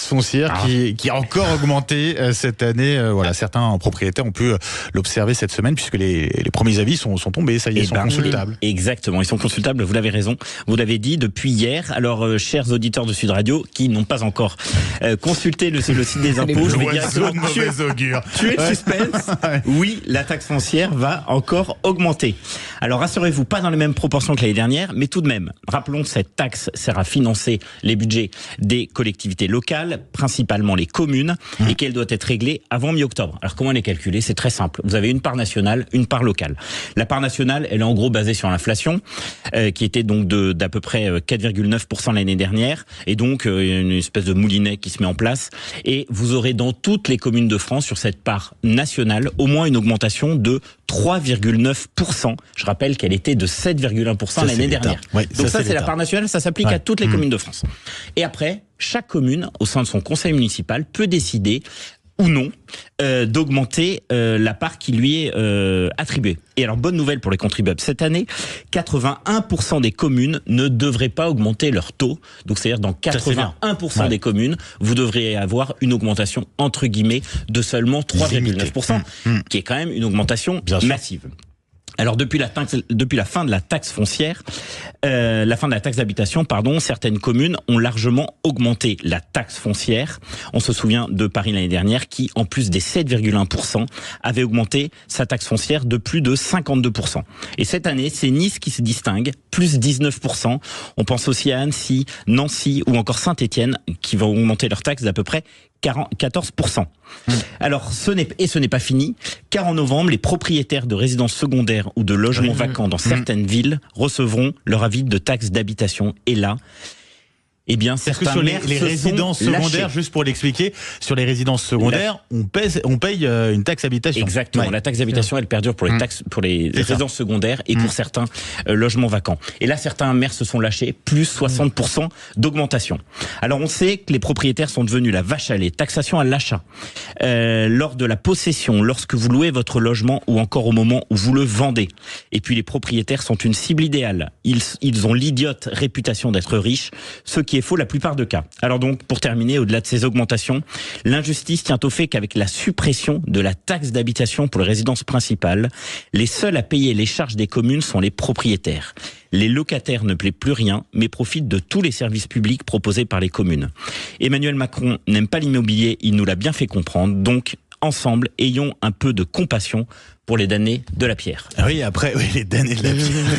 foncière qui a encore augmenté cette année. Voilà, certains propriétaires ont pu l'observer cette semaine puisque les premiers avis sont tombés. Ça y est, ils sont consultables. Exactement, ils sont consultables. Vous l'avez raison. Vous l'avez dit depuis hier. Alors, chers auditeurs de Sud Radio qui n'ont pas encore consulté le site des impôts, je vais directement tuer le suspense. Oui, la taxe foncière va encore augmenter. Alors, rassurez-vous, pas dans les mêmes proportions que l'année dernière, mais tout de même, rappelons que cette taxe sert à financer les budgets des collectivités locales, principalement les communes, et qu'elle doit être réglée avant mi-octobre. Alors, comment elle est calculée ? C'est très simple. Vous avez une part nationale, une part locale. La part nationale, elle est en gros basée sur l'inflation, qui était donc d'à peu près 4,9% l'année dernière, et donc une espèce de moulinet qui se met en place, et vous aurez dans toutes les communes de France, sur cette part nationale, au moins une augmentation de 3,9%. Je rappelle qu'elle était de 7,1% l'année dernière. Ouais, donc ça c'est la part nationale, ça s'applique à toutes les communes de France. Et après, chaque commune, au sein de son conseil municipal, peut décider ou non d'augmenter la part qui lui est attribuée. Et alors, bonne nouvelle pour les contribuables cette année, 81% des communes ne devraient pas augmenter leur taux. Donc, c'est-à-dire dans 81% des communes, vous devriez avoir une augmentation entre guillemets de seulement 3,9%, qui est quand même une augmentation massive. Alors depuis la fin de la taxe foncière, la fin de la taxe d'habitation, certaines communes ont largement augmenté la taxe foncière. On se souvient de Paris l'année dernière qui, en plus des 7,1%, avait augmenté sa taxe foncière de plus de 52%. Et cette année, c'est Nice qui se distingue, plus 19%. On pense aussi à Annecy, Nancy ou encore Saint-Étienne qui vont augmenter leur taxe d'à peu près 14%. Alors, ce n'est pas fini, car en novembre, les propriétaires de résidences secondaires ou de logements vacants dans certaines villes recevront leur avis de taxe d'habitation. Et là, eh bien, certains sur maires les résidences secondaires, juste pour l'expliquer, sur les résidences secondaires, on paye une taxe habitation. Exactement. La taxe d'habitation, elle perdure pour les résidences secondaires et pour certains logements vacants. Et là, certains maires se sont lâchés, plus 60% d'augmentation. Alors, on sait que les propriétaires sont devenus la vache à lait. Taxation à l'achat, lors de la possession, lorsque vous louez votre logement ou encore au moment où vous le vendez. Et puis, les propriétaires sont une cible idéale. Ils ont l'idiote réputation d'être riches, ce qui est faux la plupart des cas. Alors donc, pour terminer, au-delà de ces augmentations, l'injustice tient au fait qu'avec la suppression de la taxe d'habitation pour les résidences principales, les seuls à payer les charges des communes sont les propriétaires. Les locataires ne paient plus rien, mais profitent de tous les services publics proposés par les communes. Emmanuel Macron n'aime pas l'immobilier, il nous l'a bien fait comprendre, donc ensemble, ayons un peu de compassion pour les damnés de la pierre. Ah oui, après, les damnés de la pierre.